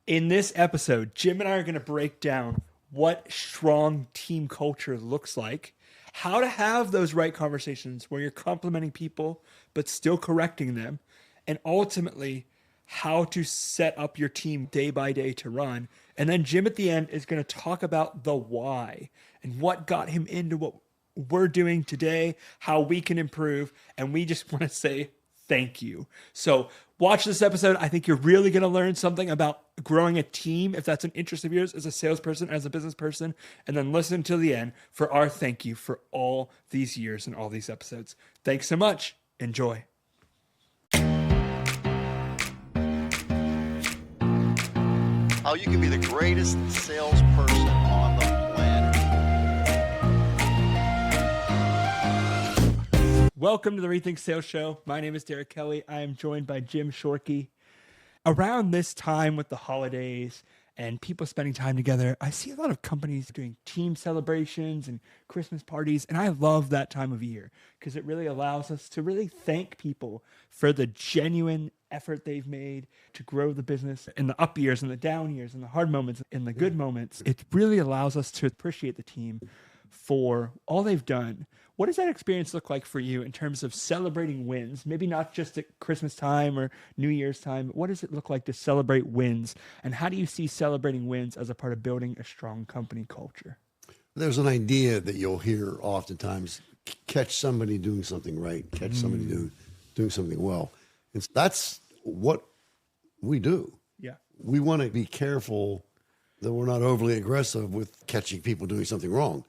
In this episode, Jim and I are going to break down what strong team culture looks like, how to have those right conversations where you're complimenting people but still correcting them, and ultimately how to set up your team day by day to run. And then Jim at the end is going to talk about the why and what got him into what we're doing today, how we can improve, and we just want to say thank you. So watch this episode. I think you're really going to learn something about growing a team, if that's an interest of yours as a salesperson, as a business person, and then listen till the end for our thank you for all these years and all these episodes. Thanks so much. Enjoy. How you can be the greatest salesperson on the planet. Welcome to the Rethink Sales Show. My name is Derek Kelly. I am joined by Jim Shorkey. Around this time with the holidays and people spending time together, I see a lot of companies doing team celebrations and Christmas parties, and I love that time of year because it really allows us to really thank people for the genuine effort they've made to grow the business in the up years and the down years and the hard moments and the good moments. It really allows us to appreciate the team for all they've done. What does that experience look like for you in terms of celebrating wins? Maybe not just at Christmas time or New Year's time. What does it look like to celebrate wins? And how do you see celebrating wins as a part of building a strong company culture? There's an idea that you'll hear oftentimes, catch somebody doing something right, catch somebody doing something well. And that's what we do. Yeah. We want to be careful that we're not overly aggressive with catching people doing something wrong.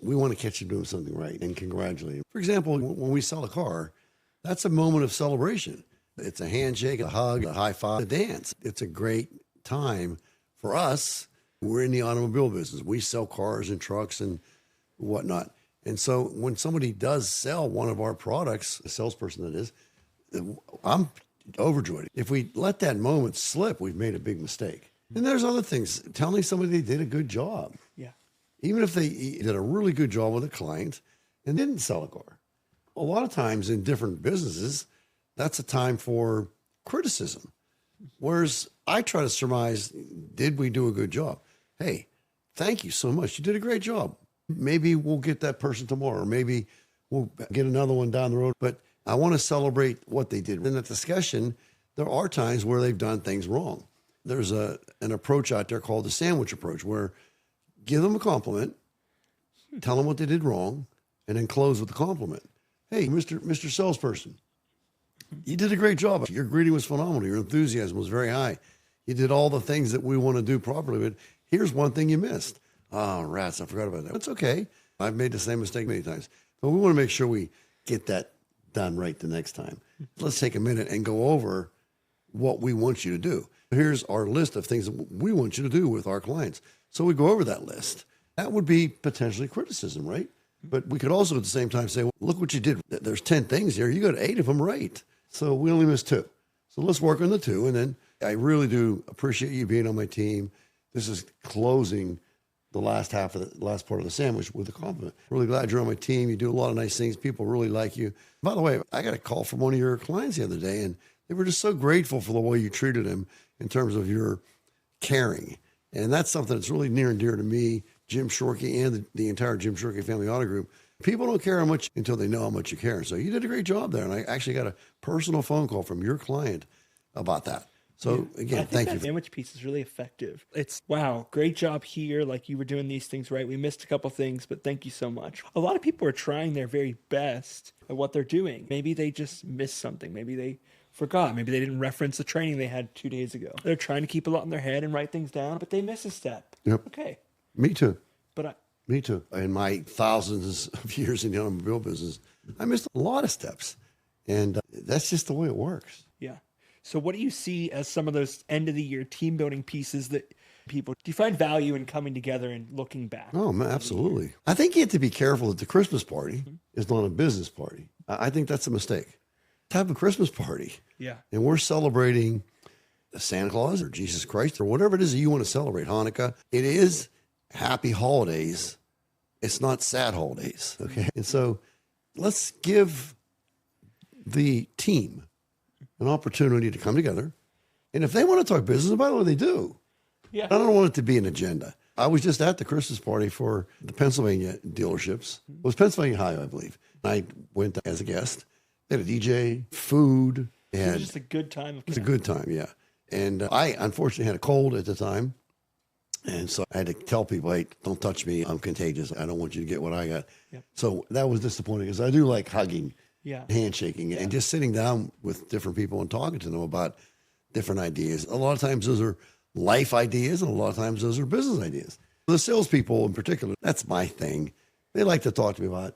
We want to catch them doing something right and congratulate them. For example, when we sell a car, that's a moment of celebration. It's a handshake, a hug, a high five, a dance. It's a great time for us. We're in the automobile business. We sell cars and trucks and whatnot. And so when somebody does sell one of our products, a salesperson that is, I'm overjoyed. If we let that moment slip, we've made a big mistake. And there's other things. Telling somebody they did a good job. Yeah. Even if they did a really good job with a client and didn't sell a car. A lot of times in different businesses, that's a time for criticism. Whereas I try to surmise, did we do a good job? Hey, thank you so much. You did a great job. Maybe we'll get that person tomorrow. Or maybe we'll get another one down the road. But I want to celebrate what they did. In that discussion, there are times where they've done things wrong. There's an approach out there called the sandwich approach, where give them a compliment, tell them what they did wrong, and then close with the compliment. Hey, Mr. Salesperson, you did a great job. Your greeting was phenomenal. Your enthusiasm was very high. You did all the things that we want to do properly, but here's one thing you missed. Oh, rats, I forgot about that. It's okay. I've made the same mistake many times, but we want to make sure we get that done right the next time. Let's take a minute and go over what we want you to do. Here's our list of things that we want you to do with our clients. So we go over that list. That would be potentially criticism, right? But we could also at the same time say, well, look what you did. There's 10 things here. You got 8 of them right. So we only missed 2. So let's work on the 2. And then I really do appreciate you being on my team. This is closing the last part of the sandwich with a compliment. Really glad you're on my team. You do a lot of nice things. People really like you. By the way, I got a call from one of your clients the other day, and they were just so grateful for the way you treated him in terms of your caring. And that's something that's really near and dear to me, Jim Shorkey, and the entire Jim Shorkey Family Auto Group. People don't care how much until they know how much you care. So you did a great job there. And I actually got a personal phone call from your client about that. So again, thank you. That sandwich piece is really effective. It's, wow, great job here. Like, you were doing these things right. We missed a couple things, but thank you so much. A lot of people are trying their very best at what they're doing. Maybe they just missed something. Maybe they forgot. Maybe they didn't reference the training they had 2 days ago. They're trying to keep a lot in their head and write things down, but they miss a step. Yep. Okay. Me too. But Me too. In my thousands of years in the automobile business, I missed a lot of steps. And that's just the way it works. yeah. So what do you see as some of those end of the year team building pieces that people, do you find value in coming together and looking back? Oh, man, absolutely. I think you have to be careful that the Christmas party is not a business party. I think that's a mistake. Have a Christmas party. Yeah. And we're celebrating Santa Claus or Jesus Christ or whatever it is that you want to celebrate, Hanukkah. It is happy holidays. It's not sad holidays. Okay. And so let's give the team an opportunity to come together, And if they want to talk business, by the way, they do. Yeah. I don't want it to be an agenda. I was just at the Christmas party for the Pennsylvania dealerships. It was Pennsylvania Ohio, I believe. I went as a guest. They had a DJ, food. It was just a good time. It was a good time, yeah. And I unfortunately had a cold at the time. And so I had to tell people, hey, don't touch me. I'm contagious. I don't want you to get what I got. Yep. So that was disappointing because I do like hugging, Yeah. handshaking, and just sitting down with different people and talking to them about different ideas. A lot of times those are life ideas, and a lot of times those are business ideas. The salespeople in particular, that's my thing. They like to talk to me about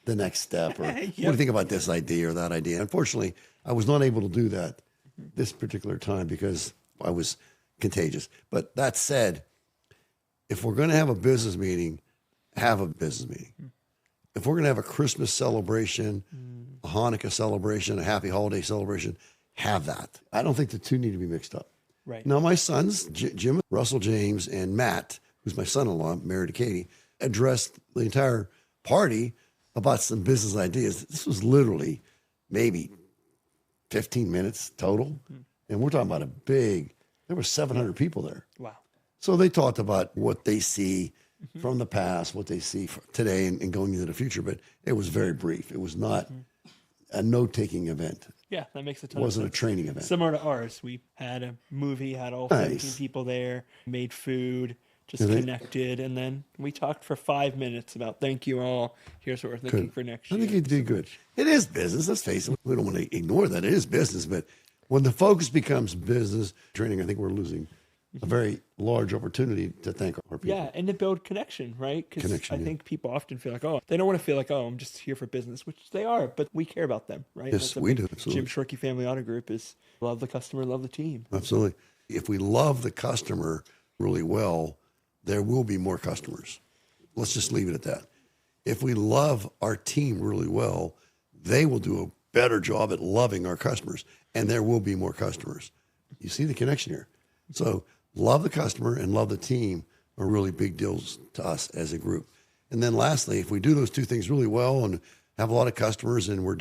the next step or what do you think about this idea or that idea. Unfortunately, I was not able to do that this particular time because I was contagious. But that said, if we're going to have a business meeting, have a business meeting. If we're going to have a Christmas celebration, a Hanukkah celebration, a happy holiday celebration, have that. I don't think the two need to be mixed up. Right. Now, my sons, Jim, Russell James, and Matt, who's my son-in-law, married to Katie, addressed the entire party about some business ideas. This was literally maybe 15 minutes total. And we're talking about there were 700 people there. Wow. So they talked about what they see from the past, what they see today and going into the future. But it was very brief. It was not a note-taking event. Yeah, that makes a It ton of wasn't a sense. training event. Similar to ours. We had a movie, had all 17 people there, made food, just connected, and then we talked for 5 minutes about thank you all. Here's what we're thinking for next I year. think you did good. It is business. Let's face it. We don't want to ignore that. It is business. But when the focus becomes business training, I think we're losing a very large opportunity to thank our people. Yeah, and to build connection, right? Because Connection, I yeah. think people often feel like, oh, they don't want to feel like, oh, I'm just here for business, which they are, but we care about them, right? Yes, That's a we big do, absolutely. Jim Shorkey Family Auto Group is love the customer, love the team. Absolutely. If we love the customer really well, there will be more customers. Let's just leave it at that. If we love our team really well, they will do a better job at loving our customers, and there will be more customers. You see the connection here. So love the customer and love the team are really big deals to us as a group. And then lastly, if we do those two things really well and have a lot of customers and we're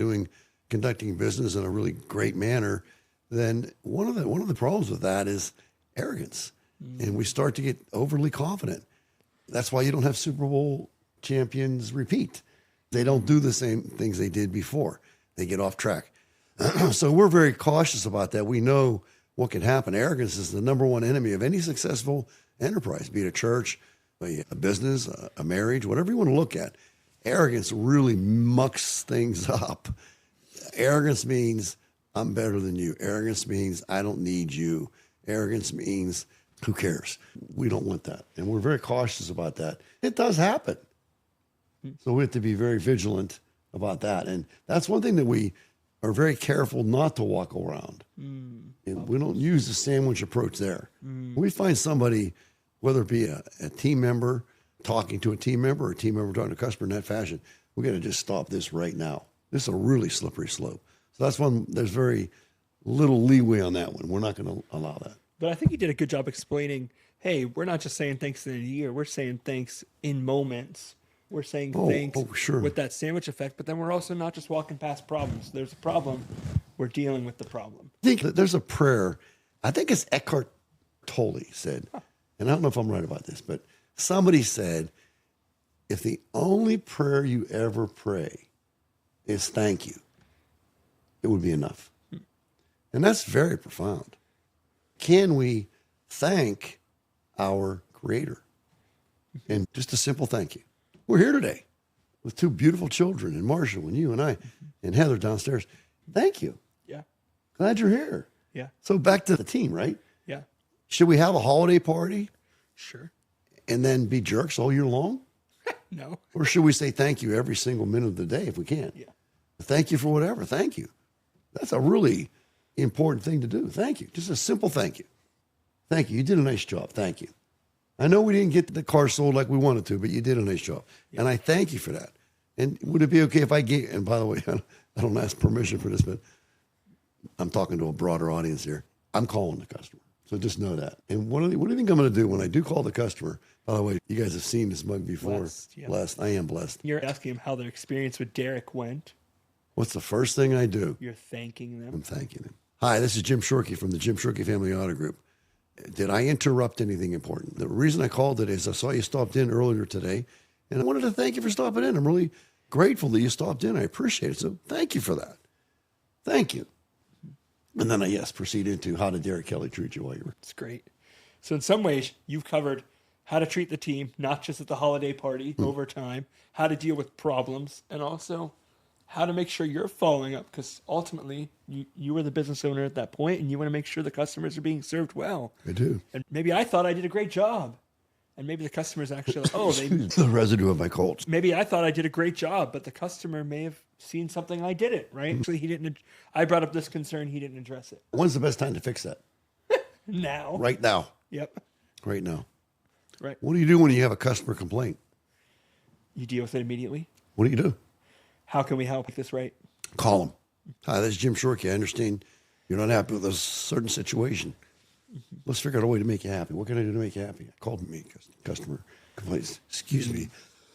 conducting business in a really great manner, then one of the problems with that is arrogance. And we start to get overly confident. That's why you don't have Super Bowl champions repeat. They don't do the same things they did before. They get off track. So we're very cautious about that. We know what can happen. Arrogance is the number one enemy of any successful enterprise, be it a church, a business, a marriage, whatever you want to look at. Arrogance really mucks things up. Arrogance means I'm better than you. Arrogance means I don't need you. Arrogance means who cares? We don't want that. And we're very cautious about that. It does happen. So we have to be very vigilant about that. And that's one thing that we are very careful not to walk around. And we don't use the sandwich approach there. We find somebody, whether it be a team member talking to a team member or a team member talking to a customer in that fashion, we're going to just stop this right now. This is a really slippery slope. So that's one, there's very little leeway on that one. We're not going to allow that. But I think you did a good job explaining, hey, we're not just saying thanks in a year. We're saying thanks in moments. We're saying thanks sure. with that sandwich effect. But then we're also not just walking past problems. There's a problem. We're dealing with the problem. I think that there's a prayer. I think it's Eckhart Tolle said, and I don't know if I'm right about this, but somebody said, if the only prayer you ever pray is thank you, it would be enough. And that's very profound. Can we thank our Creator? And just a simple thank you. We're here today with two beautiful children, and Marshall and you and I and Heather downstairs. Thank you. Yeah. Glad you're here. Yeah. So back to the team, right? Yeah. Should we have a holiday party Sure. and then be jerks all year long? No. Or should we say thank you every single minute of the day if we can? Yeah. Thank you for whatever. Thank you. That's a really important thing to do. Thank you. Just a simple thank you. Thank you. You did a nice job. Thank you. I know we didn't get the car sold like we wanted to, but you did a nice job. Yeah. And I thank you for that. And would it be okay if I gave, and by the way, I don't ask permission for this, but I'm talking to a broader audience here. I'm calling the customer. So just know that. And what do you think I'm going to do when I do call the customer? By the way, you guys have seen this mug before. Blessed, yeah. Blessed. I am blessed. You're asking them how their experience with Derek went. What's the first thing I do? You're thanking them. I'm thanking them. Hi, this is Jim Shorkey from the Jim Shorkey Family Auto Group. Did I interrupt anything important? The reason I called it is I saw you stopped in earlier today, and I wanted to thank you for stopping in. I'm really grateful that you stopped in. I appreciate it. So thank you for that. Thank you. And then I, proceed into how did Derek Kelly treat you while you were. It's great. So in some ways, you've covered how to treat the team, not just at the holiday party, over time, how to deal with problems, and also how to make sure you're following up, because ultimately you were the business owner at that point and you want to make sure the customers are being served well. I do. And maybe I thought I did a great job. And maybe the customer's actually like, oh, the residue of my Colts. Maybe I thought I did a great job, but the customer may have seen something I didn't, right? Actually, he didn't. I brought up this concern. He didn't address it. When's the best time to fix that? Now. Right now. Yep. Right now. Right. What do you do when you have a customer complaint? You deal with it immediately. What do you do? How can we help this right? Call them. Hi, this is Jim Shorkey. I understand you're not happy with a certain situation. Let's figure out a way to make you happy. What can I do to make you happy? Called me, customer complaints. Excuse me.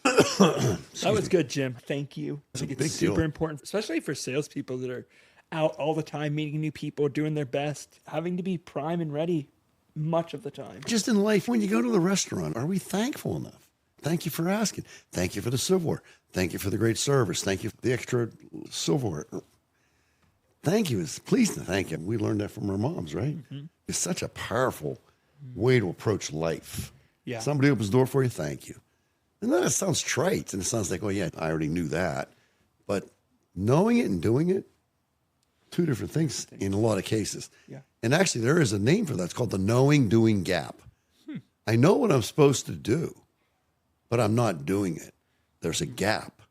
That was good, Jim. Thank you. I think it's super important, especially for salespeople that are out all the time, meeting new people, doing their best, having to be prime and ready much of the time. Just in life, when you go to the restaurant, are we thankful enough? Thank you for asking. Thank you for the silverware. Thank you for the great service. Thank you for the extra silverware. Thank you. It's pleasing to thank you. We learned that from our moms, right? Mm-hmm. It's such a powerful way to approach life. Yeah. Somebody opens the door for you, thank you. And then it sounds trite, and it sounds like, oh, yeah, I already knew that. But knowing it and doing it, two different things in a lot of cases. Yeah. And actually, there is a name for that. It's called the knowing-doing gap. I know what I'm supposed to do, but I'm not doing it. There's a gap.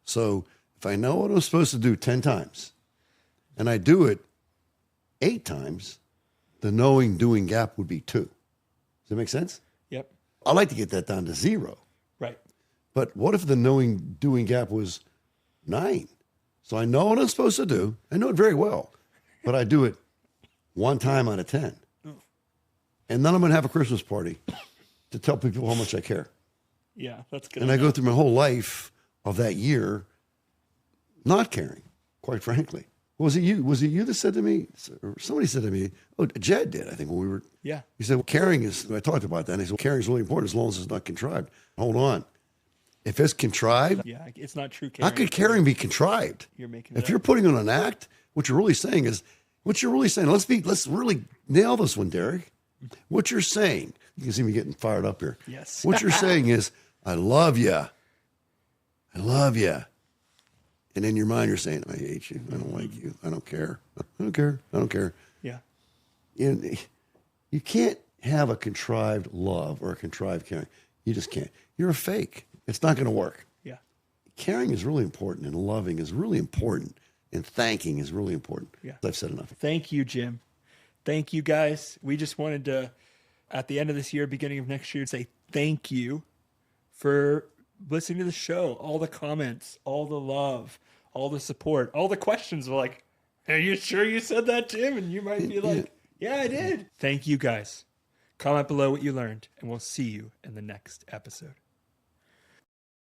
So if I know what I'm supposed to do 10 times, and I do it 8 times, the knowing-doing gap would be 2. Does that make sense? Yep. I like to get that down to 0. Right. But what if the knowing-doing gap was 9? So I know what I'm supposed to do. I know it very well, but I do it 1 time out of 10. And then I'm going to have a Christmas party to tell people how much I care. Yeah, that's good. And I go through my whole life of that year not caring, quite frankly. Was it you? Was it you that said to me, or somebody said to me, oh, Jed did, I think, when we were. Yeah. He said, well, caring is, I talked about that, and he said, well, caring is really important as long as it's not contrived. Hold on. If it's contrived, yeah, it's not true caring. how could caring be contrived? You're making if you're putting on an act, what you're really saying is, let's really nail this one, Derek. What you're saying, you can see me getting fired up here. Yes. What you're saying is, I love you. I love you. And in your mind, you're saying, I hate you. I don't like you. I don't care. I don't care. I don't care. Yeah. You can't have a contrived love or a contrived caring. You just can't. You're a fake. It's not going to work. Yeah. Caring is really important, and loving is really important, and thanking is really important. Yeah. I've said enough. Thank you, Jim. Thank you, guys. We just wanted to, at the end of this year, beginning of next year, say thank you for listening to the show, all the comments, all the love, all the support, all the questions. Were like, are you sure you said that, Jim? And you might be like, yeah, I did. Thank you, guys. Comment below what you learned, and we'll see you in the next episode.